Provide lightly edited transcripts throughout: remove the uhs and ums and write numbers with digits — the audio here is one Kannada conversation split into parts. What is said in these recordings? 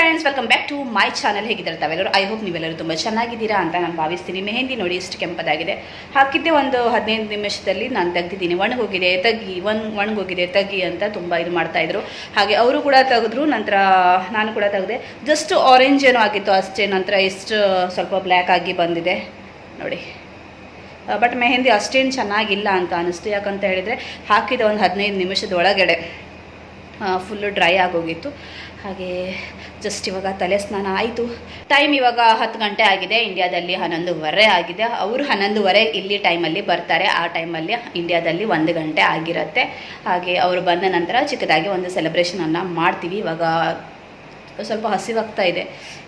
Friends, welcome back to my channel. ಹೇಗಿದ್ದಾರೆ ತಾವೆಲ್ಲರೂ? ಐ ಹೋಪ್ ನೀವೆಲ್ಲರೂ ತುಂಬ ಚೆನ್ನಾಗಿದ್ದೀರಾ ಅಂತ ನಾನು ಭಾವಿಸ್ತೀನಿ. ಮೆಹಂದಿ ನೋಡಿ ಇಷ್ಟು ಕೆಂಪದಾಗಿದೆ. ಹಾಕಿದ್ದೆ ಒಂದು 15 ನಿಮಿಷದಲ್ಲಿ ನಾನು ತೆಗ್ದಿದ್ದೀನಿ. ಒಣಗೋಗಿದೆ ತೆಗಿ ಅಂತ ತುಂಬ ಇದು ಮಾಡ್ತಾಯಿದ್ರು. ಹಾಗೆ ಅವರು ಕೂಡ ತೆಗೆದ್ರು, ನಂತರ ನಾನು ಕೂಡ ತೆಗೆದೆ. ಜಸ್ಟ್ ಆರೆಂಜ್ ಏನೋ ಆಗಿತ್ತು ಅಷ್ಟೇ. ನಂತರ ಇಷ್ಟು ಸ್ವಲ್ಪ ಬ್ಲ್ಯಾಕ್ ಆಗಿ ಬಂದಿದೆ ನೋಡಿ. ಬಟ್ ಮೆಹಂದಿ ಅಷ್ಟೇನು ಚೆನ್ನಾಗಿಲ್ಲ ಅಂತ ಅನ್ನಿಸ್ತು. ಯಾಕಂತ ಹೇಳಿದರೆ ಹಾಕಿದ ಒಂದು 15 ನಿಮಿಷದ ಒಳಗಡೆ ಫುಲ್ಲು ಡ್ರೈ ಆಗೋಗಿತ್ತು. ಹಾಗೆ ಜಸ್ಟ್ ಇವಾಗ ತಲೆ ಸ್ನಾನ ಆಯಿತು. ಟೈಮ್ ಇವಾಗ 10 ಗಂಟೆ ಆಗಿದೆ. ಇಂಡಿಯಾದಲ್ಲಿ 11:15 ಆಗಿದೆ. ಅವರು 11:15 ಇಲ್ಲಿ ಟೈಮಲ್ಲಿ ಬರ್ತಾರೆ. ಆ ಟೈಮಲ್ಲಿ ಇಂಡಿಯಾದಲ್ಲಿ 1 ಗಂಟೆ ಆಗಿರುತ್ತೆ. ಹಾಗೆ ಅವರು ಬಂದ ನಂತರ ಚಿಕ್ಕದಾಗಿ ಒಂದು ಸೆಲೆಬ್ರೇಷನನ್ನು ಮಾಡ್ತೀವಿ. ಇವಾಗ ಸ್ವಲ್ಪ ಹಸಿವಾಗ್ತಾ ಇದೆ.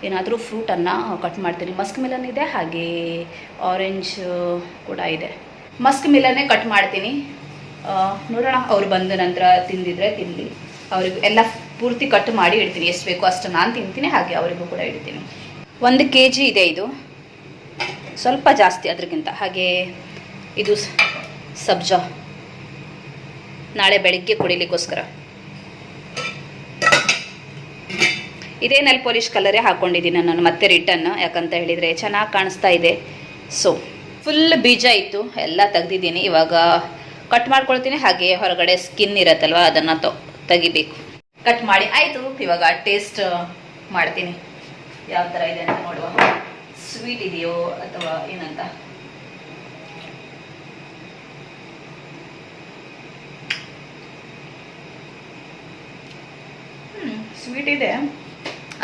ಏನಾದರೂ ಫ್ರೂಟನ್ನು ಕಟ್ ಮಾಡ್ತೀನಿ. ಮಸ್ಕ್ ಮಿಲನ್ ಇದೆ, ಹಾಗೆ ಆರೆಂಜ್ ಕೂಡ ಇದೆ. ಮಸ್ಕ್ ಮಿಲನ್ನೇ ಕಟ್ ಮಾಡ್ತೀನಿ. ನೋಡೋಣ, ಅವರು ಬಂದ ನಂತರ ತಿಂದಿದ್ರೆ ತಿನ್ನಲಿ. ಅವರಿಗೂ ಎಲ್ಲ ಪೂರ್ತಿ ಕಟ್ ಮಾಡಿ ಇಡ್ತೀನಿ. ಎಷ್ಟು ಬೇಕೋ ಅಷ್ಟು ನಾನು ತಿಂತೀನಿ, ಹಾಗೆ ಅವರಿಗೂ ಕೂಡ ಇಡ್ತೀನಿ. 1 kg ಇದೆ. ಇದು ಸ್ವಲ್ಪ ಜಾಸ್ತಿ ಅದಕ್ಕಿಂತ. ಹಾಗೆ ಇದು ಸಬ್ಜಾ, ನಾಳೆ ಬೆಳಿಗ್ಗೆ ಕುಡಿಲಿಕ್ಕೋಸ್ಕರ. ಇದೇ ನೆಲ್ ಪಾಲಿಶ್ ಕಲರೇ ಹಾಕ್ಕೊಂಡಿದ್ದೀನಿ ನಾನು ಮತ್ತೆ ರಿಟರ್ನ್. ಯಾಕಂತ ಹೇಳಿದರೆ ಚೆನ್ನಾಗಿ ಕಾಣಿಸ್ತಾ ಇದೆ. ಸೊ ಫುಲ್ ಬೀಜ ಇತ್ತು, ಎಲ್ಲ ತೆಗ್ದಿದ್ದೀನಿ. ಇವಾಗ ಕಟ್ ಮಾಡ್ಕೊಳ್ತೀನಿ. ಹಾಗೆ ಹೊರಗಡೆ ಸ್ಕಿನ್ ಇರತ್ತಲ್ವ, ಅದನ್ನು ತೆಗಿಬೇಕು. ಕಟ್ ಮಾಡಿ ಆಯಿತು. ಇವಾಗ ಟೇಸ್ಟ್ ಮಾಡ್ತೀನಿ ಯಾವ ಥರ ಇದೆ ಅಂತ ನೋಡುವ. ಸ್ವೀಟ್ ಇದೆಯೋ ಅಥವಾ ಏನಂತ. ಸ್ವೀಟ್ ಇದೆ,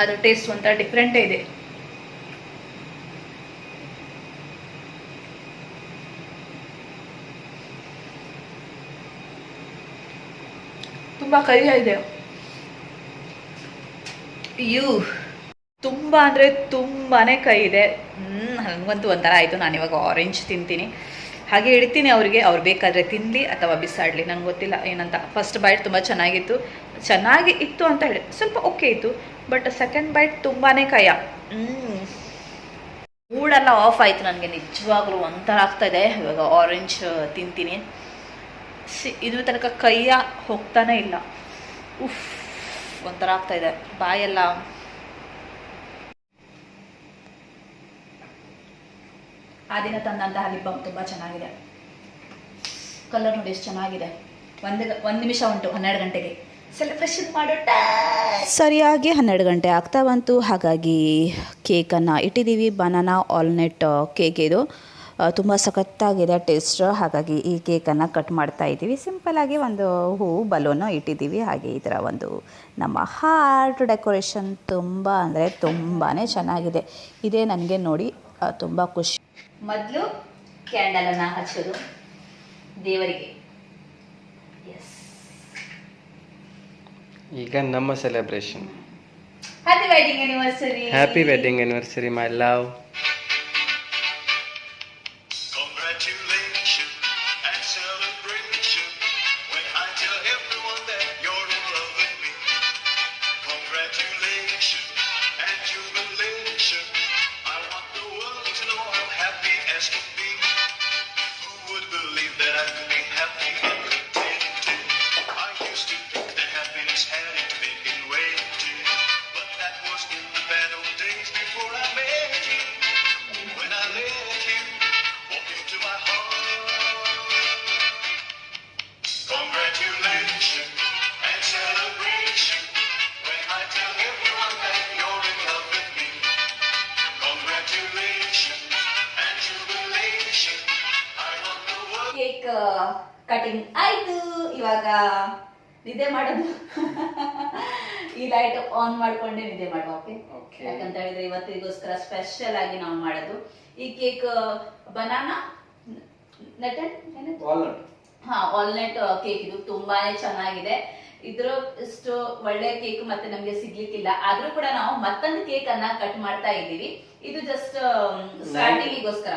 ಅದು ಟೇಸ್ಟ್ ಒಂಥರ ಡಿಫ್ರೆಂಟೇ ಇದೆ. ತುಂಬ ಕಹಿ ಇದೆ. ತುಂಬ ಅಂದರೆ ತುಂಬಾ ಕಹಿ ಇದೆ. ನನಗಂತೂ ಒಂಥರ ಆಯಿತು. ನಾನಿವಾಗ ಆರೆಂಜ್ ತಿಂತೀನಿ. ಹಾಗೆ ಇಡ್ತೀನಿ ಅವರಿಗೆ. ಅವ್ರು ಬೇಕಾದರೆ ತಿನ್ನಲಿ ಅಥವಾ ಬಿಸಾಡಲಿ, ನಂಗೆ ಗೊತ್ತಿಲ್ಲ ಏನಂತ. ಫಸ್ಟ್ ಬೈಟ್ ತುಂಬ ಚೆನ್ನಾಗಿ ಇತ್ತು ಅಂತ ಹೇಳಿ ಸ್ವಲ್ಪ ಓಕೆ ಇತ್ತು. ಬಟ್ ಸೆಕೆಂಡ್ ಬೈಟ್ ತುಂಬಾ ಕಹಿ. ಮೂಡೆಲ್ಲ ಆಫ್ ಆಯಿತು ನನಗೆ. ನಿಜವಾಗ್ಲೂ ಒಂಥರ ಆಗ್ತಾಯಿದೆ. ಇವಾಗ ಆರೆಂಜ್ ತಿಂತೀನಿ. ಇದು ತನಕ ಕೈಯ ಹೋಗ್ತಾನೆ ಇಲ್ಲ. ಉಫ್, ಒಂಥರ ಆಗ್ತಾಯಿದೆ ಬಾಯೆಲ್ಲ. ಆ ದಿನ ತಂದಂತಹ ಲಿಪ್ ಬಾಮ್ ತುಂಬ ಚೆನ್ನಾಗಿದೆ. ಕಲರ್ ನೋಡಿ ಎಷ್ಟು ಚೆನ್ನಾಗಿದೆ. ಒಂದು ನಿಮಿಷ ಉಂಟು 12 ಗಂಟೆಗೆ ಸೆಲೆಬ್ರೇಷನ್ ಮಾಡೋಟ. ಸರಿಯಾಗಿ 12 ಗಂಟೆ ಆಗ್ತಾ ಬಂತು. ಹಾಗಾಗಿ ಕೇಕನ್ನು ಇಟ್ಟಿದ್ದೀವಿ. ಬನಾನಾ ಆಲ್ನೆಟ್ ಕೇಕ್ ಇದು. ತುಂಬ ಸಖತ್ತಾಗಿದೆ ಟೇಸ್ಟ್. ಹಾಗಾಗಿ ಈ ಕೇಕನ್ನು ಕಟ್ ಮಾಡ್ತಾ ಇದ್ದೀವಿ. ಸಿಂಪಲ್ಲಾಗಿ ಒಂದು ಹೂವು ಬಲೂನು ಇಟ್ಟಿದ್ದೀವಿ. ಹಾಗೆ ಈ ಥರ ಒಂದು ನಮ್ಮ ಹಾರ್ಟ್ ಡೆಕೋರೇಷನ್ ತುಂಬ ಅಂದರೆ ತುಂಬಾ ಚೆನ್ನಾಗಿದೆ. ಇದೇ ನನಗೆ ನೋಡಿ ತುಂಬ ಖುಷಿ. ಮೊದಲು ಕ್ಯಾಂಡಲನ್ನು ಹಚ್ಚೋದು ದೇವರಿಗೆ. ಎಸ್, ಈಗ ನಮ್ಮ celebration. Happy wedding anniversary. Happy wedding anniversary my love. Cake cutting ಆಯ್ತು. ಇವಾಗ ನಿದ್ದೆ ಮಾಡೋದು. ಈ ಲೈಟ್ ಆನ್ ಮಾಡ್ಕೊಂಡೆ ನಿದ್ದೆ ಮಾಡುವ. ಓಕೆ, ಯಾಕಂತ ಹೇಳಿದ್ರೆ ಇವತ್ತಿಗೋಸ್ಕರ ಸ್ಪೆಷಲ್ ಆಗಿ ನಾವು ಮಾಡೋದು. ಈ ಕೇಕ್ ಬನಾನಾ ಆಲ್ನೆಟ್ ಕೇಕ್. ಇದು ತುಂಬಾನೇ ಚೆನ್ನಾಗಿದೆ. ಇದ್ರ ಇಷ್ಟು ಒಳ್ಳೆ ಕೇಕ್ ಮತ್ತೆ ನಮ್ಗೆ ಸಿಗ್ಲಿಕ್ಕಿಲ್ಲ. ಆದ್ರೂ ಕೂಡ ನಾವು ಮತ್ತೊಂದು ಕೇಕ್ ಅನ್ನ ಕಟ್ ಮಾಡ್ತಾ ಇದ್ದೀವಿ. ಇದು ಜಸ್ಟ್ ಸ್ಟಾರ್ಟಿಂಗಿಗೋಸ್ಕರ.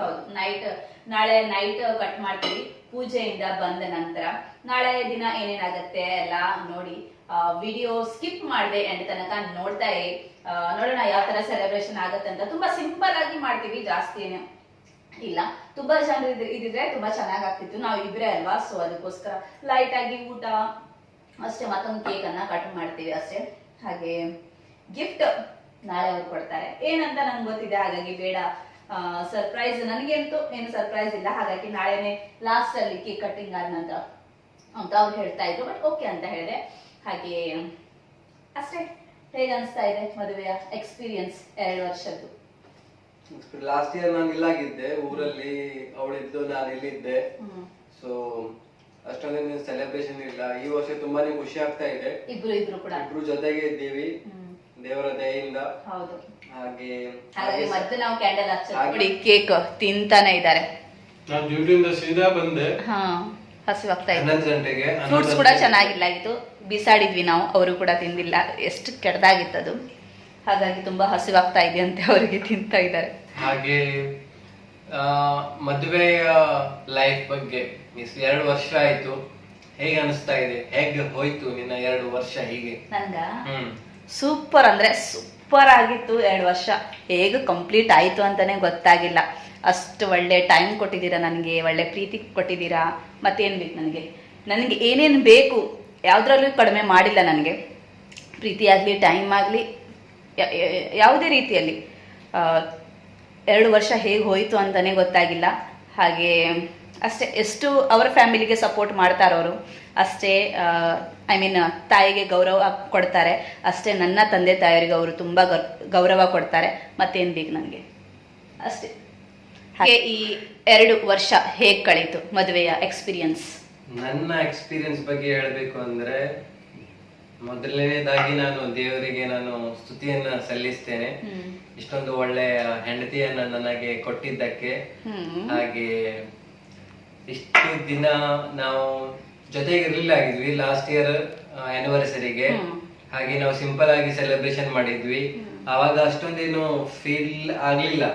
ಹೌದು, ನಾಳೆ ನೈಟ್ ಕಟ್ ಮಾಡ್ತೀವಿ ಪೂಜೆಯಿಂದ ಬಂದ ನಂತರ. ನಾಳೆ ದಿನ ಏನೇನಾಗತ್ತೆ ಎಲ್ಲ ನೋಡಿ. ವಿಡಿಯೋ ಸ್ಕಿಪ್ ಮಾಡದೆ ಎಂಡ್ ತನಕ ನೋಡ್ತಾ ಇರಿ. ನೋಡೋಣ ಯಾವ ತರ ಸೆಲೆಬ್ರೇಷನ್ ಆಗತ್ತೆ ಅಂತ. ತುಂಬಾ ಸಿಂಪಲ್ ಆಗಿ ಮಾಡ್ತೀವಿ, ಜಾಸ್ತಿ ಏನು ಇಲ್ಲ. ತುಂಬಾ ಜನರು ಇದಿದ್ರೆ ತುಂಬಾ ಚೆನ್ನಾಗಾಗ್ತಿತ್ತು. ನಾವು ಇಬ್ರೇ ಅಲ್ವಾ, ಸೊ ಅದಕ್ಕೋಸ್ಕರ ಲೈಟ್ ಆಗಿ ಊಟ ಅಷ್ಟೇ. ಮತ್ತೊಂದು ಕೇಕ್ ಅನ್ನ ಕಟ್ ಮಾಡ್ತೀವಿ ಅಷ್ಟೇ. ಹಾಗೆ ಗಿಫ್ಟ್ ನಾಳೆ ಅವ್ರು ಕೊಡ್ತಾರೆ. ಏನಂತ ನಂಗೆ ಗೊತ್ತಿದೆ, ಹಾಗಾಗಿ ಬೇಡ ಸರ್ಪ್ರೈಸ್. ನನಗಂತೂ ಏನು ಸರ್ಪ್ರೈಸ್ ಇಲ್ಲ, ಹಾಗಾಗಿ ನಾಳೆನೆ ಲಾಸ್ಟ್ ಅಲ್ಲಿ ಕೇಕ್ ಕಟ್ಟಿಂಗ್ ಆದ ನಂತರ ಅಂತ ಅವ್ರು ಹೇಳ್ತಾ ಇದ್ರು. ಬಟ್ ಓಕೆ ಅಂತ ಹೇಳಿದೆ. ಹಾಗೆ ಅಷ್ಟೇ. ಹೇಗೆ ಅನಿಸ್ತಾ ಇದೆ ಮದುವೆಯ ಎಕ್ಸ್ಪೀರಿಯನ್ಸ್ 2 ವರ್ಷದ್ದು? ಲಾಸ್ಟ್ ಇಯರ್ ನಾನು ಇಲ್ಲಾಗಿದ್ದೆ, ಊರಲ್ಲಿ ಅವಳಿದ್ದು ನಾನು ಇಲ್ಲಿದ್ದೆ. ಸೊ ಅಷ್ಟೊಂದೇನು ಸೆಲೆಬ್ರೇಷನ್ ಇಲ್ಲ. ಈ ವರ್ಷ ತುಂಬಾನೇ ಖುಷಿ ಆಗ್ತಾ ಇದೆ. ಇಬ್ರು ಕೂಡ ಇಬ್ರು ಜೊತೆಗೆ ಇದ್ದೀವಿ ದೇವರ ದಯೆಯಿಂದ. ಹೌದು. ಹಾಗೆ ಮತ್ತೆ ನಾವು ಕ್ಯಾಂಡಲ್ ಹಚ್ಚಿ ಕೇಕ್ ತಿಂತಾನೆ ಇದ್ದಾರೆ. ನಾನು ಡ್ಯೂಟಿಯಿಂದ ಸೀದಾ ಬಂದೆ. ಹಸಿವಾಗ್ತಾ ಇದೆ. 11 ಗಂಟೆಗೆ. ಫ್ರೂಟ್ಸ್ ಕೂಡ ಚೆನ್ನಾಗಿಲ್ಲಾಗಿತ್ತು, ಬಿಸಾಡಿದ್ವಿ ನಾವು. ಅವರು ಕೂಡ ತಿಂದಿಲ್ಲ, ಎಷ್ಟು ಕೆಟ್ಟದಾಗಿತ್ತದು. ಹಾಗಾಗಿ ತುಂಬಾ ಹಸಿವಾಗ್ತಾ ಇದೆ ಅಂತ ಅವರಿಗೆ ತಿಂತಾ ಇದ್ದಾರೆ. ಹಾಗೆ ಮದುವೆಯ ಲೈಫ್ ಬಗ್ಗೆ 2 ವರ್ಷ ಆಯ್ತು, ಹೇಗೆ ಅನಿಸ್ತಾ ಇದೆ? ಹೇಗೆ ಹೋಯ್ತು ನಿನ್ನ 2 ವರ್ಷ? ಹೀಗೆ ನನ್ಗ ಸೂಪರ್ ಅಂದ್ರೆ ಸೂಪರ್ ಆಗಿತ್ತು 2 ವರ್ಷ. ಹೇಗೆ ಕಂಪ್ಲೀಟ್ ಆಯ್ತು ಅಂತಾನೆ ಗೊತ್ತಾಗಿಲ್ಲ. ಅಷ್ಟು ಒಳ್ಳೆ ಟೈಮ್ ಕೊಟ್ಟಿದ್ದೀರಾ ನನಗೆ, ಒಳ್ಳೆ ಪ್ರೀತಿ ಕೊಟ್ಟಿದ್ದೀರಾ. ಮತ್ತೇನು ಬೇಕು ನನಗೆ ಏನೇನು ಬೇಕು ಯಾವುದ್ರಲ್ಲೂ ಕಡಿಮೆ ಮಾಡಿಲ್ಲ. ನನಗೆ ಪ್ರೀತಿ ಆಗಲಿ, ಟೈಮ್ ಆಗಲಿ, ಯಾವುದೇ ರೀತಿಯಲ್ಲಿ 2 ವರ್ಷ ಹೇಗೆ ಹೋಯಿತು ಅಂತಲೇ ಗೊತ್ತಾಗಿಲ್ಲ. ಹಾಗೆ ಅಷ್ಟೇ, ಎಷ್ಟು ಅವರ ಫ್ಯಾಮಿಲಿಗೆ ಸಪೋರ್ಟ್ ಮಾಡ್ತಾರವರು ಅಷ್ಟೇ. ಐ ಮೀನ್ ತಾಯಿಗೆ ಗೌರವ ಕೊಡ್ತಾರೆ ಅಷ್ಟೇ. ನನ್ನ ತಂದೆ ತಾಯಿಯರಿಗೆ ಅವರು ತುಂಬ ಗೌರವ ಕೊಡ್ತಾರೆ. ಮತ್ತೇನು ಬೇಕು ನನಗೆ? ಅಷ್ಟೇ. ಹಾಗೆ ಈ 2 ವರ್ಷ ಹೇಗೆ ಕಳೀತು ಮದುವೆಯ ಎಕ್ಸ್ಪೀರಿಯನ್ಸ್? ನನ್ನ ಎಕ್ಸ್ಪೀರಿಯನ್ಸ್ ಬಗ್ಗೆ ಹೇಳಬೇಕು ಅಂದ್ರೆ, ಮೊದಲನೇದಾಗಿ ನಾನು ದೇವರಿಗೆ ಸ್ತುತಿಯನ್ನ ಸಲ್ಲಿಸ್ತೇನೆ. ಇಷ್ಟೊಂದು ಒಳ್ಳೆ ಹೆಂಡತಿಯನ್ನ ನನಗೆ ಕೊಟ್ಟಿದ್ದಕ್ಕೆ. ಹಾಗೆ ಇಷ್ಟು ದಿನ ನಾವು ಜೊತೆಗೆ ಇರ್ಲಿಲ್ಲ ಆಗಿದ್ವಿ ಲಾಸ್ಟ್ ಇಯರ್ ಆನಿವರ್ಸರಿಗೆ. ಹಾಗೆ ನಾವು ಸಿಂಪಲ್ ಆಗಿ ಸೆಲೆಬ್ರೇಷನ್ ಮಾಡಿದ್ವಿ. ಆವಾಗ ಅಷ್ಟೊಂದೇನು ಫೀಲ್ ಆಗ್ಲಿಲ್ಲ,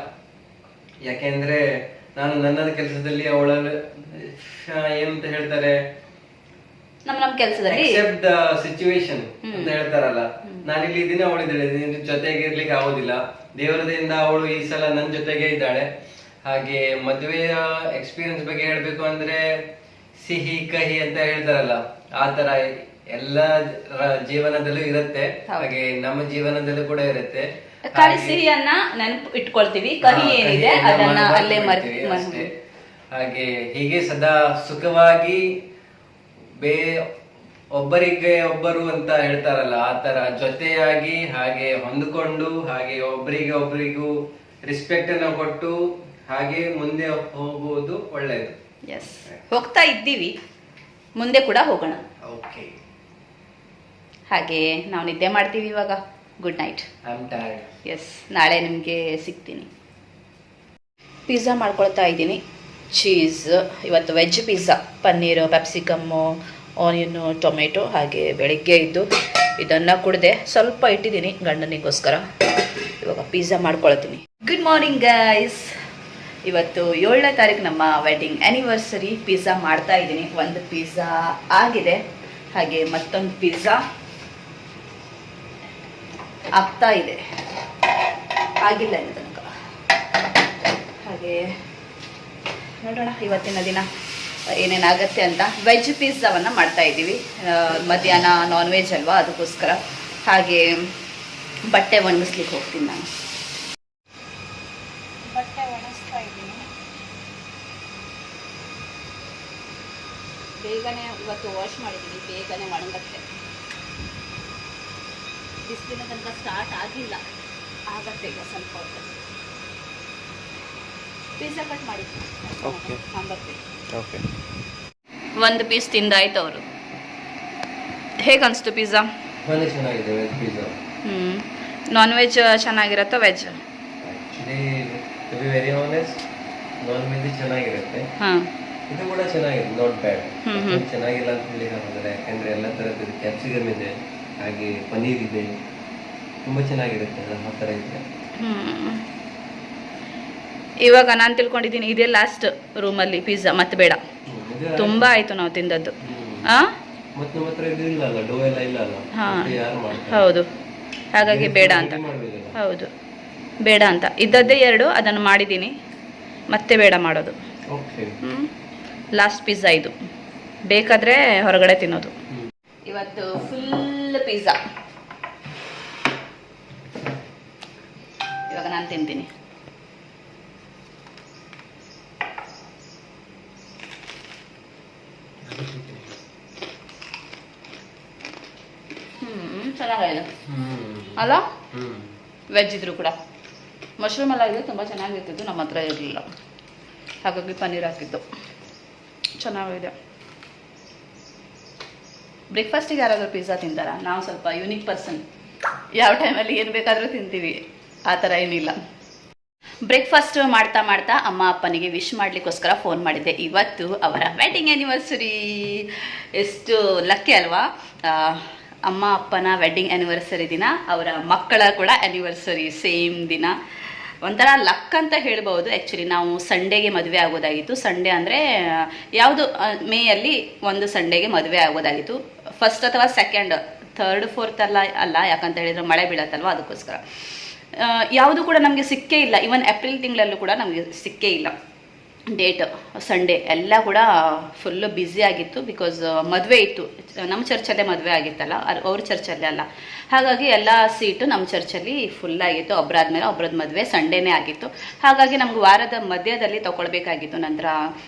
ಯಾಕೆಂದ್ರೆ ನಾನು ನನ್ನ ಕೆಲಸದಲ್ಲಿ ಅವಳಲ್ಲಿ ಏನಂತ ಹೇಳ್ತಾರೆ, ನಮ್ಮ ಕೆಲಸದಲ್ಲಿ ಎಕ್ಸೆಪ್ಟ್ ದ ಸಿಚುವೇಶನ್ ಅಂತ ಹೇಳ್ತಾರಲ್ಲ, ನಾನಿಲ್ಲಿ ಇದ್ದೀನಿ, ಅವಳಿದ್ದಾಳೆ, ಜೊತೆಗೆ ಇರ್ಲಿಕ್ಕೆ ಆಗೋದಿಲ್ಲ. ದೇವರದಿಂದ ಅವಳು ಈ ಸಲ ನನ್ನ ಜೊತೆಗೆ ಇದ್ದಾಳೆ. ಹಾಗೆ ಮದುವೆಯ ಎಕ್ಸ್ಪೀರಿಯನ್ಸ್ ಬಗ್ಗೆ ಹೇಳ್ಬೇಕು ಅಂದ್ರೆ, ಸಿಹಿ ಕಹಿ ಅಂತ ಹೇಳ್ತಾರಲ್ಲ, ಆ ತರ ಎಲ್ಲ ಜೀವನದಲ್ಲೂ ಇರುತ್ತೆ. ಹಾಗೆ ನಮ್ಮ ಜೀವನದಲ್ಲೂ ಕೂಡ ಇರುತ್ತೆ. ಖಾಲಿ ಸಿಹಿಯನ್ನ ನೆನಪು ಇಟ್ಕೊಳ್ತೀವಿ, ಕಹಿ ಏನಿದೆ ಅದನ್ನ ಅಲ್ಲೇ ಮರ್ತೀವಿ. ಹಾಗೆ ಹೀಗೆ ಸದಾ ಸುಖವಾಗಿ ಒಬ್ಬರಿಗೆ ಒಬ್ಬರು ಅಂತ ಹೇಳ್ತಾರಲ್ಲ, ಆ ತರ ಜೊತೆಯಾಗಿ ಹಾಗೆ ಹೊಂದಿಕೊಂಡು, ಹಾಗೆ ಒಬ್ಬರಿಗೂ ರೆಸ್ಪೆಕ್ಟ್ ಅನ್ನ ಕೊಟ್ಟು ಹಾಗೆ ಮುಂದೆ ಹೋಗುವುದು ಒಳ್ಳೆಯದು. ಎಸ್, ಹೋಗ್ತಾ ಇದ್ದೀವಿ, ಮುಂದೆ ಕೂಡ ಹೋಗೋಣ. ಓಕೆ. ಹಾಗೆ ನಾವು ನಿದ್ದೆ ಮಾಡ್ತೀವಿ ಇವಾಗ. Good night. I am tired. Yes, ನಾಳೆ ನಿಮಗೆ ಸಿಗ್ತೀನಿ. ಪಿಜ್ಜಾ ಮಾಡ್ಕೊಳ್ತಾ ಇದ್ದೀನಿ. ಚೀಸ್, ಇವತ್ತು veg pizza, paneer, capsicum, onion, tomato. ಹಾಗೆ ಬೆಳಿಗ್ಗೆ ಇದ್ದು ಇದನ್ನು ಕುಡಿದೆ, ಸ್ವಲ್ಪ ಇಟ್ಟಿದ್ದೀನಿ ಗಂಡನಿಗೋಸ್ಕರ. ಇವಾಗ ಪಿಜ್ಜಾ ಮಾಡ್ಕೊಳ್ತೀನಿ. Good morning guys. ಇವತ್ತು 7ನೇ ತಾರೀಕು ನಮ್ಮ ವೆಡ್ಡಿಂಗ್ ಆ್ಯನಿವರ್ಸರಿ. ಪಿಜ್ಜಾ ಮಾಡ್ತಾ ಇದ್ದೀನಿ. ಒಂದು ಪಿಜ್ಜಾ ಆಗಿದೆ, ಹಾಗೆ ಮತ್ತೊಂದು ಪಿಜ್ಜಾ ಆಗ್ತಾ ಇದೆ, ಆಗಿಲ್ಲ ಇನ್ನು ತನಕ. ಹಾಗೆ ನೋಡೋಣ ಇವತ್ತಿನ ದಿನ ಏನೇನಾಗತ್ತೆ ಅಂತ. ವೆಜ್ ಪಿಜ್ಜಾವನ್ನು ಮಾಡ್ತಾ ಇದ್ದೀವಿ. ಮಧ್ಯಾಹ್ನ ನಾನ್ ವೆಜ್ ಅಲ್ವಾ, ಅದಕ್ಕೋಸ್ಕರ. ಹಾಗೆ ಬಟ್ಟೆ ಒಣಗಿಸ್ಲಿಕ್ಕೆ ಹೋಗ್ತೀನಿ ನಾನು. ಬಟ್ಟೆ ಒಣಗಿಸ್ತಾ ಇದ್ದೀನಿ. ಬೇಗನೆ ಇವತ್ತು ವಾಶ್ ಮಾಡಿದ್ದೀನಿ, ಬೇಗನೆ ಒಣಗತ್ತೆ. ಬಿಸಿಲಿನ ತನಕ ಸ್ಟಾರ್ಟ್ ಆಗಿಲ್ಲ, ಆಗತ್ತೆ ಈಗ ಸ್ವಲ್ಪ ಹೊತ್ತು. ಪಿಜ್ಜಾ ಕಟ್ ಮಾಡಿದ್ದೀನಿ. ಓಕೆ. ಓಕೆ. ಒಂದು ಪೀಸ್ ತಿಂದಾಯ್ತು ಅವರು. ಹೇಗೆ ಅನಿಸ್ತು ಪಿಜ್ಜಾ? ಚೆನ್ನಾಗಿದೆ ವೆಜ್ ಪಿಜ್ಜಾ. ನಾನ್ ವೆಜ್ ಚೆನ್ನಾಗಿರುತ್ತೋ veg? Actually to be very honest, non veg ಚೆನ್ನಾಗಿರುತ್ತೆ. ಇದು ಕೂಡ ಚೆನ್ನಾಗಿದೆ, ನಾಟ್ ಬ್ಯಾಡ್. ಚೆನ್ನಾಗಿಲ್ಲ ಅಂತ ಹೇಳಿಕ್ಕೆ ಆಗೋದಿಲ್ಲ, ಯಾಕಂದ್ರೆ ಎಲ್ಲ ಥರದ್ದು ಕ್ಯಾಪ್ಸಿಕಮ್ ಇದೆ, ಹಾಗೆ ಪನ್ನೀರ್ ಇದೆ, ತುಂಬ ಚೆನ್ನಾಗಿರುತ್ತೆ. ಆ ಥರ ಇದೆ. ಇವಾಗ ನಾನು ತಿಳ್ಕೊಂಡಿದ್ದೀನಿ ಇದೇ ಲಾಸ್ಟ್ ರೂಮಲ್ಲಿ ಪಿಜ್ಜಾ, ಮತ್ತೆ ಬೇಡ. ತುಂಬ ಆಯಿತು ನಾವು ತಿಂದದ್ದು. ಹೌದು, ಹಾಗಾಗಿ ಬೇಡ ಅಂತ. ಹೌದು, ಬೇಡ ಅಂತ. ಇದ್ದದ್ದೇ 2, ಅದನ್ನು ಮಾಡಿದ್ದೀನಿ, ಮತ್ತೆ ಬೇಡ ಮಾಡೋದು. ಲಾಸ್ಟ್ ಪಿಜ್ಜಾ ಇದು, ಬೇಕಾದರೆ ಹೊರಗಡೆ ತಿನ್ನೋದು. ಇವತ್ತು ಫುಲ್ ಪಿಜ್ಜಾ. ನಾನು ತಿಂತೀನಿ. ಚೆನ್ನಾಗಿದೆ ಅಲ್ಲ, ವೆಜ್ ಇದ್ರು ಕೂಡ. ಮಶ್ರೂಮ್ ಎಲ್ಲ ಇದೆ, ತುಂಬ ಚೆನ್ನಾಗಿರ್ತಿತ್ತು, ನಮ್ಮ ಹತ್ರ ಇರಲಿಲ್ಲ, ಹಾಗಾಗಿ ಪನ್ನೀರ್ ಹಾಕಿದ್ದು. ಚೆನ್ನಾಗಿದೆ. ಬ್ರೇಕ್ಫಾಸ್ಟಿಗೆ ಯಾರಾದರೂ ಪಿಜ್ಜಾ ತಿಂತಾರಾ? ನಾವು ಸ್ವಲ್ಪ ಯೂನಿಕ್ ಪರ್ಸನ್, ಯಾವ ಟೈಮಲ್ಲಿ ಏನು ಬೇಕಾದರೂ ತಿಂತೀವಿ, ಆ ಥರ ಏನಿಲ್ಲ. ಬ್ರೇಕ್ಫಾಸ್ಟ್ ಮಾಡ್ತಾ ಮಾಡ್ತಾ ಅಮ್ಮ ಅಪ್ಪನಿಗೆ ವಿಶ್ ಮಾಡಲಿಕ್ಕೋಸ್ಕರ ಫೋನ್ ಮಾಡಿದ್ದೆ. ಇವತ್ತು ಅವರ ವೆಡ್ಡಿಂಗ್ ಆ್ಯನಿವರ್ಸರಿ. ಎಷ್ಟು ಲಕ್ಕಿ ಅಲ್ವಾ? ಅಮ್ಮ ಅಪ್ಪನ ವೆಡ್ಡಿಂಗ್ ಆ್ಯನಿವರ್ಸರಿ ದಿನ ಅವರ ಮಕ್ಕಳ ಕೂಡ ಆ್ಯನಿವರ್ಸರಿ ಸೇಮ್ ದಿನ. ಒಂಥರ ಲಕ್ ಅಂತ ಹೇಳ್ಬೋದು. ಆ್ಯಕ್ಚುಲಿ ನಾವು ಸಂಡೇಗೆ ಮದುವೆ ಆಗೋದಾಗಿತ್ತು. ಸಂಡೇ ಅಂದರೆ ಯಾವುದು, ಮೇಯಲ್ಲಿ ಒಂದು ಸಂಡೇಗೆ ಮದುವೆ ಆಗೋದಾಗಿತ್ತು. ಫಸ್ಟ್ ಅಥವಾ ಸೆಕೆಂಡ್, ಥರ್ಡ್, ಫೋರ್ತ್ ಅಲ್ಲ, ಯಾಕಂತ ಹೇಳಿದ್ರೆ ಮಳೆ ಬೀಳತ್ತಲ್ವ, ಅದಕ್ಕೋಸ್ಕರ ಯಾವುದು ಕೂಡ ನಮಗೆ ಸಿಕ್ಕೇ ಇಲ್ಲ. ಇವನ್ ಏಪ್ರಿಲ್ ತಿಂಗಳಲ್ಲೂ ಕೂಡ ನಮಗೆ ಸಿಕ್ಕೇ ಇಲ್ಲ ಡೇಟ್. ಸಂಡೇ ಎಲ್ಲ ಕೂಡ ಫುಲ್ಲು ಬ್ಯುಸಿ ಆಗಿತ್ತು. ಬಿಕಾಸ್ ಮದುವೆ ಇತ್ತು, ನಮ್ಮ ಚರ್ಚಲ್ಲೇ ಮದುವೆ ಆಗಿತ್ತಲ್ಲ, ಅವ್ರ ಚರ್ಚಲ್ಲೇ ಅಲ್ಲ. ಹಾಗಾಗಿ ಎಲ್ಲ ಸೀಟು ನಮ್ಮ ಚರ್ಚಲ್ಲಿ ಫುಲ್ಲಾಗಿತ್ತು. ಒಬ್ಬರಾದ್ಮೇಲೆ ಒಬ್ಬರದ್ದು ಮದುವೆ ಸಂಡೇನೇ ಆಗಿತ್ತು. ಹಾಗಾಗಿ ನಮ್ಗೆ ವಾರದ ಮಧ್ಯದಲ್ಲಿ ತೊಗೊಳ್ಬೇಕಾಗಿತ್ತು. ನಂತರ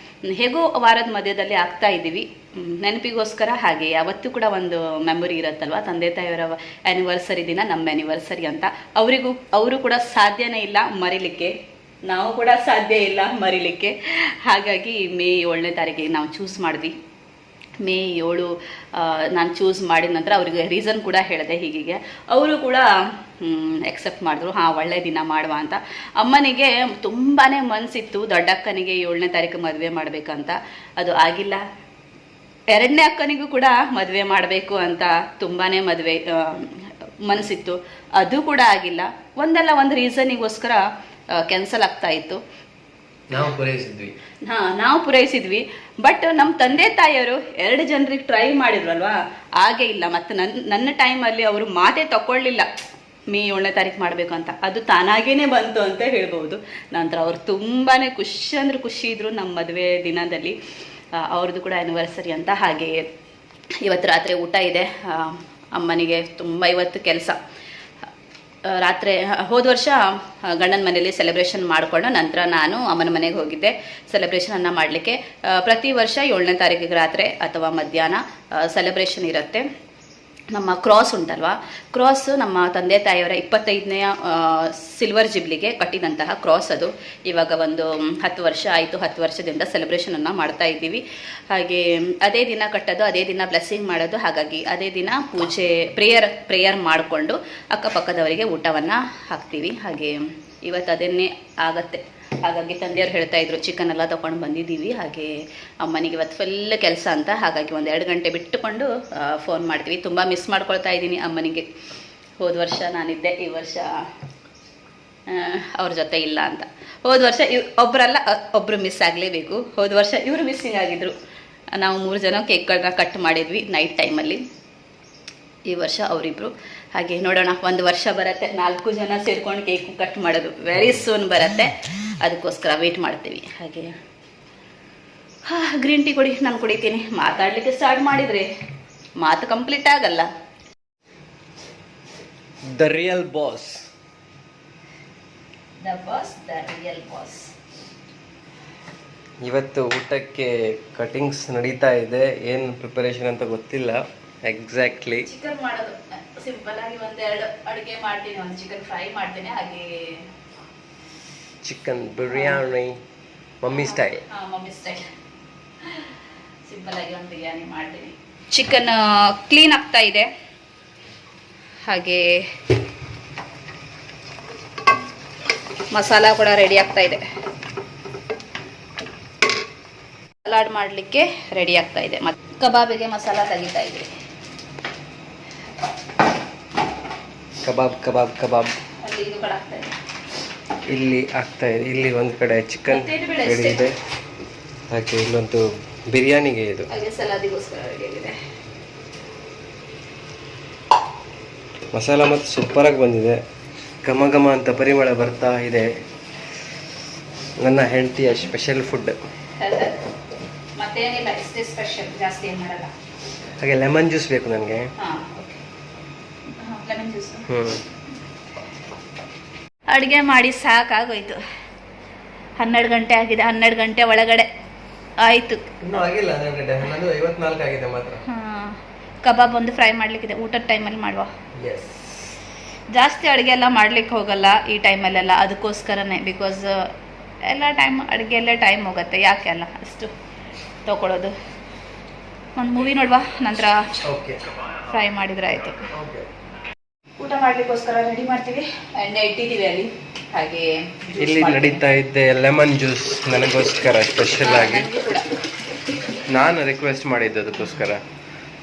ಹೇಗೋ ವಾರದ ಮಧ್ಯದಲ್ಲಿ ಆಗ್ತಾ ಇದ್ದೀವಿ ನೆನಪಿಗೋಸ್ಕರ. ಹಾಗೆ ಯಾವತ್ತೂ ಕೂಡ ಒಂದು ಮೆಮೊರಿ ಇರುತ್ತಲ್ವ, ತಂದೆ ತಾಯಿಯವರ ಆ್ಯನಿವರ್ಸರಿ ದಿನ ನಮ್ಮ ಆ್ಯನಿವರ್ಸರಿ ಅಂತ. ಅವರು ಕೂಡ ಸಾಧ್ಯನೇ ಇಲ್ಲ ಮರಿಲಿಕ್ಕೆ, ನಾವು ಕೂಡ ಸಾಧ್ಯ ಇಲ್ಲ ಮರಿಲಿಕ್ಕೆ. ಹಾಗಾಗಿ ಮೇ 7ನೇ ತಾರೀಕಿಗೆ ನಾವು ಚೂಸ್ ಮಾಡಿದ್ವಿ. ಮೇ 7 ನಾನು ಚೂಸ್ ಮಾಡಿದ ನಂತರ ಅವರಿಗೆ ರೀಸನ್ ಕೂಡ ಹೇಳಿದೆ. ಹೀಗೆ ಅವರು ಕೂಡ ಎಕ್ಸೆಪ್ಟ್ ಮಾಡಿದ್ರು, ಹಾಂ ಒಳ್ಳೆ ದಿನ ಮಾಡುವ ಅಂತ. ಅಮ್ಮನಿಗೆ ತುಂಬಾ ಮನಸ್ಸಿತ್ತು ದೊಡ್ಡಕ್ಕನಿಗೆ 7ನೇ ತಾರೀಕು ಮದುವೆ ಮಾಡಬೇಕಂತ, ಅದು ಆಗಿಲ್ಲ. 2ನೇ ಅಕ್ಕನಿಗೂ ಕೂಡ ಮದುವೆ ಮಾಡಬೇಕು ಅಂತ ತುಂಬಾ ಮನಸ್ಸಿತ್ತು, ಅದು ಕೂಡ ಆಗಿಲ್ಲ. ಒಂದಲ್ಲ ಒಂದು ರೀಸನಿಗೋಸ್ಕರ ಕ್ಯಾನ್ಸಲ್ ಆಗ್ತಾ ಇತ್ತು. ನಾವು ಪೂರೈಸಿದ್ವಿ. ಬಟ್ ನಮ್ಮ ತಂದೆ ತಾಯಿಯವರು 2 ಜನರಿಗೆ ಟ್ರೈ ಮಾಡಿದ್ರಲ್ವಾ, ಹಾಗೆ ಇಲ್ಲ. ಮತ್ತು ನನ್ನ ಟೈಮಲ್ಲಿ ಅವರು ಮಾತೇ ತಗೊಳ್ಳಿಲ್ಲ ಮೇ 7ನೇ ತಾರೀಕು ಮಾಡಬೇಕು ಅಂತ. ಅದು ತಾನಾಗೇನೆ ಬಂತು ಅಂತ ಹೇಳ್ಬೋದು. ನಂತರ ಅವರು ತುಂಬಾ ಖುಷಿ ಅಂದರೆ ಖುಷಿ ಇದ್ರು ನಮ್ಮ ಮದುವೆ ದಿನದಲ್ಲಿ. ಅವ್ರದ್ದು ಕೂಡ ಆ್ಯನಿವರ್ಸರಿ ಅಂತ. ಹಾಗೆ ಇವತ್ತು ರಾತ್ರಿ ಊಟ ಇದೆ. ಅಮ್ಮನಿಗೆ ತುಂಬ ಇವತ್ತು ಕೆಲಸ. ರಾತ್ರಿ ಹೋದ ವರ್ಷ ಗಂಡನ ಮನೆಯಲ್ಲಿ ಸೆಲೆಬ್ರೇಷನ್ ಮಾಡಿಕೊಂಡು ನಂತರ ನಾನು ಅಮ್ಮನ ಮನೆಗೆ ಹೋಗಿದ್ದೆ ಸೆಲೆಬ್ರೇಷನನ್ನು ಮಾಡಲಿಕ್ಕೆ. ಪ್ರತಿ ವರ್ಷ 7ನೇ ತಾರೀಕಿಗೆ ರಾತ್ರಿ ಅಥವಾ ಮಧ್ಯಾಹ್ನ ಸೆಲೆಬ್ರೇಷನ್ ಇರುತ್ತೆ. ನಮ್ಮ ಕ್ರಾಸ್ ಉಂಟಲ್ವಾ, ಕ್ರಾಸ್ ನಮ್ಮ ತಂದೆ ತಾಯಿಯವರ 25ನೇ ಸಿಲ್ವರ್ ಜಿಬ್ಲಿಗೆ ಕಟ್ಟಿದಂತಹ ಕ್ರಾಸ್ ಅದು. ಇವಾಗ ಒಂದು 10 ವರ್ಷ ಆಯಿತು. 10 ವರ್ಷದಿಂದ ಸೆಲೆಬ್ರೇಷನನ್ನು ಮಾಡ್ತಾ ಇದ್ದೀವಿ. ಹಾಗೆ ಅದೇ ದಿನ ಕಟ್ಟೋದು, ಅದೇ ದಿನ ಬ್ಲೆಸ್ಸಿಂಗ್ ಮಾಡೋದು. ಹಾಗಾಗಿ ಅದೇ ದಿನ ಪೂಜೆ ಪ್ರೇಯರ್ ಮಾಡಿಕೊಂಡು ಅಕ್ಕಪಕ್ಕದವರಿಗೆ ಊಟವನ್ನು ಹಾಕ್ತೀವಿ. ಹಾಗೆ ಇವತ್ತು ಅದನ್ನೇ ಆಗತ್ತೆ. ಹಾಗಾಗಿ ತಂದೆಯವ್ರು ಹೇಳ್ತಾ ಇದ್ರು ಚಿಕನ್ ಎಲ್ಲ ತೊಗೊಂಡು ಬಂದಿದ್ದೀವಿ. ಹಾಗೆ ಅಮ್ಮನಿಗೆ ಇವತ್ತು ಫುಲ್ ಕೆಲಸ ಅಂತ. ಹಾಗಾಗಿ ಒಂದು 2 ಗಂಟೆ ಬಿಟ್ಟುಕೊಂಡು ಫೋನ್ ಮಾಡ್ತೀವಿ. ತುಂಬ ಮಿಸ್ ಮಾಡ್ಕೊಳ್ತಾ ಇದ್ದೀನಿ ಅಮ್ಮನಿಗೆ. ಹೋದ ವರ್ಷ ನಾನಿದ್ದೆ, ಈ ವರ್ಷ ಅವ್ರ ಜೊತೆ ಇಲ್ಲ ಅಂತ. ಹೋದ ವರ್ಷ ಒಬ್ಬರಲ್ಲ ಒಬ್ಬರು ಮಿಸ್ ಆಗಲೇಬೇಕು. ಹೋದ ವರ್ಷ ಇವರು ಮಿಸ್ಸಿಂಗ್ ಆಗಿದ್ರು. ನಾವು 3 ಜನ ಕೇಕ್ಗಳನ್ನ ಕಟ್ ಮಾಡಿದ್ವಿ ನೈಟ್ ಟೈಮಲ್ಲಿ. ಈ ವರ್ಷ ಅವರಿಬ್ಬರು. ಹಾಗೆ ನೋಡೋಣ, 1 ವರ್ಷ ಬರುತ್ತೆ 4 ಜನ ಸೇರ್ಕೊಂಡು ಕೇಕು ಕಟ್ ಮಾಡೋದು. ವೆರಿ ಸೂನ್ ಬರುತ್ತೆ, ಅದಕ್ಕೋಸ್ಕರ ವೆಯ್ಟ್ ಮಾಡ್ತೀವಿ. ಹಾಗೆ ಗ್ರೀನ್ ಟೀ ಕೊಡಿ, ನಾನು ಕುಡಿತೀನಿ. ಮಾತಾಡಲಿಕ್ಕೆ ಸ್ಟಾರ್ಟ್ ಮಾಡಿದರೆ ಮಾತು ಕಂಪ್ಲೀಟ್ ಆಗಲ್ಲ. The real boss, the real boss. ಇವತ್ತು ಊಟಕ್ಕೆ ಕಟಿಂಗ್ಸ್ ನಡೀತಾ ಇದೆ. ಏನು ಪ್ರಿಪರೇಷನ್ ಅಂತ ಗೊತ್ತಿಲ್ಲ ಎಕ್ಸಾಕ್ಟ್ಲಿ. ಚಿಕನ್ ಮಾಡೋದು ಸಿಂಪಲ್ ಆಗಿ 1-2 ಅಡುಗೆ ಮಾಡ್ತೀನಿ. ಒಂದು ಚಿಕನ್ ಫ್ರೈ ಮಾಡ್ತೀನಿ. ಹಾಗೆ chicken biryani mummy style. Mummy style simple ಆಗಿ ಒಂದು ಬಿರಿಯಾನಿ ಮಾಡ್ತೀನಿ. ಚಿಕನ್ ಕ್ಲೀನ್ ಆಗ್ತಾ ಇದೆ. ಹಾಗೆ ಮಸಾಲ ಕೂಡ ರೆಡಿ ಆಗ್ತಾ ಇದೆ. ಸಲಾಡ್ ಮಾಡಲಿಕ್ಕೆ ರೆಡಿ ಆಗ್ತಾ ಇದೆ. ಮತ್ತು ಕಬಾಬಿಗೆ ಮಸಾಲ ತೆಗಿತಾ ಇದ್ದೀವಿ. ಕಬಾಬ್ ಅಲ್ಲಿ ಇದು ಕೂಡ ಆಗ್ತಾ ಇದೆ. ಇಲ್ಲಿ ಆಗ್ತಾ ಇದೆ. ಇಲ್ಲಿ ಒಂದು ಕಡೆ ಚಿಕನ್ ರೆಡಿ ಇದೆ. ಹಾಗೆ ಇಲ್ಲೊಂದು ಬಿರಿಯಾನಿಗೆ ಇದು. ಹಾಗೆ ಸಲಾದಿಗೋಸ್ಕರ ರೆಡಿ ಆಗಿದೆ. ಮಸಾಲ ಮತ್ತು ಸೂಪರಾಗಿ ಬಂದಿದೆ. ಘಮ ಘಮ ಅಂತ ಪರಿಮಳ ಬರ್ತಾ ಇದೆ. ನನ್ನ ಹೆಂಡತಿಯ ಸ್ಪೆಷಲ್ ಫುಡ್. ಮತ್ತೇನಿಲ್ಲ, ಇಷ್ಟೇ ಸ್ಪೆಷಲ್, ಜಾಸ್ತಿ ಏನು ಮಾಡಲ್ಲ. ಹಾಗೆ ಲೆಮನ್ ಜ್ಯೂಸ್ ಬೇಕು ನನಗೆ. Lemon juice. ಅಡುಗೆ ಮಾಡಿ ಸಾಕಾಗೋಯ್ತು. 12 ಗಂಟೆ ಆಗಿದೆ. 12 ಗಂಟೆ ಒಳಗಡೆ ಆಯಿತು. ಇನ್ನೂ ಆಗಿಲ್ಲ 12 ಗಂಟೆ, 11:54 ಆಗಿದೆ ಮಾತ್ರ. ಹಾಂ, ಕಬಾಬ್ ಒಂದು ಫ್ರೈ ಮಾಡಲಿಕ್ಕಿದೆ. ಊಟದ ಟೈಮಲ್ಲಿ ಮಾಡುವ. ಎಸ್. ಜಾಸ್ತಿ ಅಡುಗೆ ಎಲ್ಲ ಮಾಡ್ಲಿಕ್ಕೆ ಹೋಗಲ್ಲ ಈ ಟೈಮಲ್ಲೆಲ್ಲ, ಅದಕ್ಕೋಸ್ಕರನೇ. ಬಿಕಾಸ್ ಎಲ್ಲ ಟೈಮ್ ಅಡುಗೆಯಲ್ಲೇ ಟೈಮ್ ಹೋಗುತ್ತೆ, ಯಾಕೆ ಅಲ್ಲ ಅಷ್ಟು ತೊಗೊಳೋದು. ಒಂದು ಮೂವಿ ನೋಡುವ, ನಂತರ ಓಕೆ, ಫ್ರೈ ಮಾಡಿದ್ರೆ ಆಯಿತು. ಓಕೆ. ಊಟ ಮಾಡ್ಲಿಕ್ಕೋಸ್ಕರ ರೆಡಿ ಮಾಡ್ತೀವಿ. ಎಣ್ಣೆ ಇಟ್ಟಿದ್ದೀವಿ ಅಲ್ಲಿ. ಹಾಗೆ ಇಲ್ಲಿ ನಡೀತಾ ಇದ್ದೆ ಲೆಮನ್ ಜ್ಯೂಸ್ ನನಗೋಸ್ಕರ ಸ್ಪೆಷಲ್ ಆಗಿ. ನಾನು ರಿಕ್ವೆಸ್ಟ್ ಮಾಡಿದ್ದೆ ಅದಕ್ಕೋಸ್ಕರ,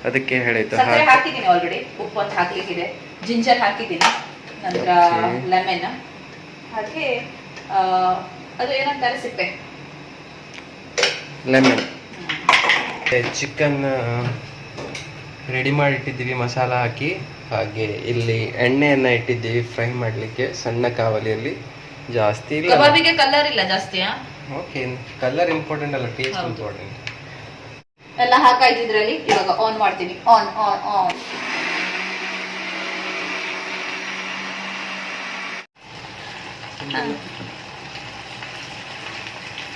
ಅದಕ್ಕೆ ಹೇಳಿದ್ದು. ಸಕ್ಕರೆ ಹಾಕಿದ್ದೀನಿ ಆಲ್ರೆಡಿ, ಉಪ್ಪು ಅಂತ ಹಾಕ್ಲಿಕ್ಕಿದೆ, ಜಿಂಜರ್ ಹಾಕಿದ್ದೀನಿ, ನಂತರ ಲೆಮನ್, ಹಾಗೆ ಅದು ಏನಂತಾರೆ ಸಿಪ್ಪೆ ಲೆಮನ್. ಚಿಕನ್ ರೆಡಿ ಮಾಡಿ ಇಟ್ಟಿದ್ದೀವಿ ಮಸಾಲ ಹಾಕಿ. ಹಾಗೆ ಇಲ್ಲಿ ಎಣ್ಣೆಯನ್ನ ಇಟ್ಟಿದ್ದೀವಿ ಫ್ರೈ ಮಾಡಲಿಕ್ಕೆ ಸಣ್ಣ ಕಾವಲಿಯಲ್ಲಿ. ಜಾಸ್ತಿ ಇಲ್ಲ, ಕಬಾಬಿಗೆ ಕಲರ್ ಇಲ್ಲ ಜಾಸ್ತಿ. ಓಕೆ, ಕಲರ್ ಇಂಪಾರ್ಟೆಂಟ್ ಅಲ್ಲ, ಟೇಸ್ಟ್ ಇಂಪಾರ್ಟೆಂಟ್. ಎಲ್ಲ ಹಾಕಾಯ್ತು ಇದ್ರಲ್ಲಿ. ಇವಾಗ ಆನ್ ಮಾಡ್ತೀನಿ. On on on.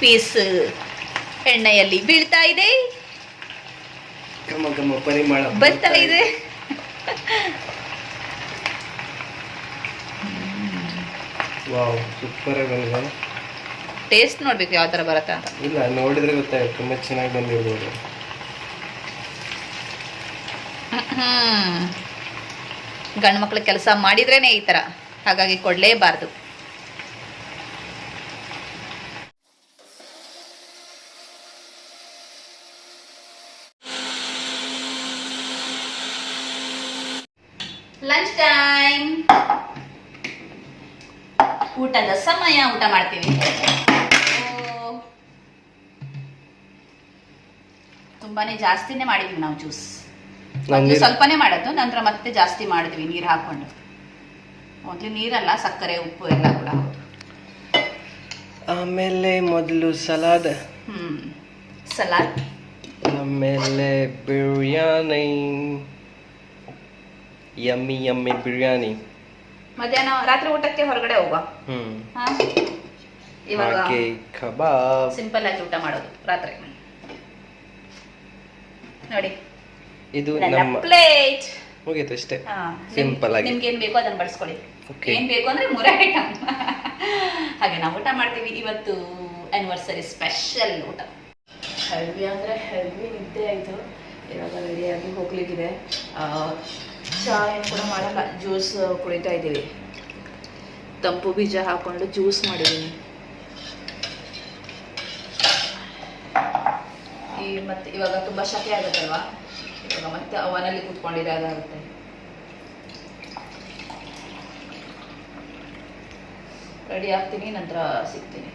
ಪೀಸ್ ಎಣ್ಣೆಯಲ್ಲಿ ಬೀಳ್ತಾ ಇದೆ, ಘಮ ಘಮ ಪರಿಮಳ ಬರ್ತಾ ಇದೆ. ವಾವ್, ಸೂಪರ್ ಆಗಿ ಬಂದಿದೆ. ಟೇಸ್ಟ್ ನೋಡ್ಬೇಕು ಯಾವ ತರ ಬರುತ್ತೆ ಅಂತ. ಇಲ್ಲ, ನೋಡಿದ್ರೆ ಗೊತ್ತಾಗುತ್ತೆ ತುಂಬಾ ಚೆನ್ನಾಗಿ ಬಂದಿರ್ಬೋದು. ಗಂಡು ಮಕ್ಳು ಕೆಲಸ ಮಾಡಿದ್ರೇನೆ ಈ ತರ, ಹಾಗಾಗಿ ಕೊಡ್ಲೇಬಾರ್ದು. ಲಂಚ್ ಟೈಮ್, ಊಟದ ಸಮಯ. ಊಟ ಮಾಡ್ತೀವಿ. ತುಂಬಾನೇ ಜಾಸ್ತಿನೇ ಮಾಡಿದ್ವಿ ನಾವು ಜ್ಯೂಸ್. ಸ್ವಲ್ಪನೇ ಮಾಡೋದು, ನಂತರ ಮತ್ತೆ ಜಾಸ್ತಿ ಮಾಡಿದ್ವಿ ನೀರು ಹಾಕೊಂಡು. ಮೊದಲು ನೀರಲ್ಲ, ಸಕ್ಕರೆ ಉಪ್ಪು ಎಲ್ಲ ಕೂಡ. ಆಮೇಲೆ ಮೊದಲು ಸಲಾದ್, ಸಲಾಡ್, ಆಮೇಲೆ ಬಿರಿಯಾನಿ. Yummy yummy biryani. ಮಧ್ಯಾಹ್ನ ರಾತ್ರಿ ಊಟಕ್ಕೆ ಹೊರಗಡೆ ಹೋಗುವ. ಇವಾಗ ಕಬಾಬ್ ಸಿಂಪಲ್ ಆಗಿ ಊಟ ಮಾಡೋದು ರಾತ್ರಿ. ನೋಡಿ, ಇದು ನಮ್ಮ ಪ್ಲೇಟ್ ಮುಗೀತು ಅಷ್ಟೇ, ಸಿಂಪಲ್ ಆಗಿ. ನಿಮ್ಗೆ ಏನ್ ಬೇಕೋ ಅದನ್ನ ಬಳಸ್ಕೊಳ್ಳಿ. ಏನ್ ಬೇಕು ಅಂದ್ರೆ 3 ಐಟಮ್. ಹಾಗೆ ನಾವು ಊಟ ಮಾಡ್ತೀವಿ. ಇವತ್ತು ಆನಿವರ್ಸರಿ ಸ್ಪೆಷಲ್ ಊಟ. ಹೆಲ್ವಿ ಅಂದ್ರೆ ಹೆಲ್ವಿ ನಿದ್ದೆ ಆಯ್ತು. ಇವಾಗ ರೆಡಿಯಾಗಿ ಹೋಗ್ಲಿಕ್ಕಿದೆ. ಚಾ ಏನು ಕೂಡ ಮಾಡಲ್ಲ, ಜ್ಯೂಸ್ ಕುಡಿತಾ ಇದ್ದೀವಿ. ತಂಪು ಬೀಜ ಹಾಕೊಂಡು ಜ್ಯೂಸ್ ಮಾಡಿದ್ದೀನಿ. ಮತ್ತೆ ಇವಾಗ ತುಂಬಾ ಶಕೆ ಆಗುತ್ತಲ್ವಾ, ಇವಾಗ ಮತ್ತೆ ಅವನಲ್ಲಿ ಕೂತ್ಕೊಂಡಿದ್ದಾಗುತ್ತೆ. ರೆಡಿ ಆಗ್ತೀನಿ, ನಂತರ ಸಿಗ್ತೀನಿ.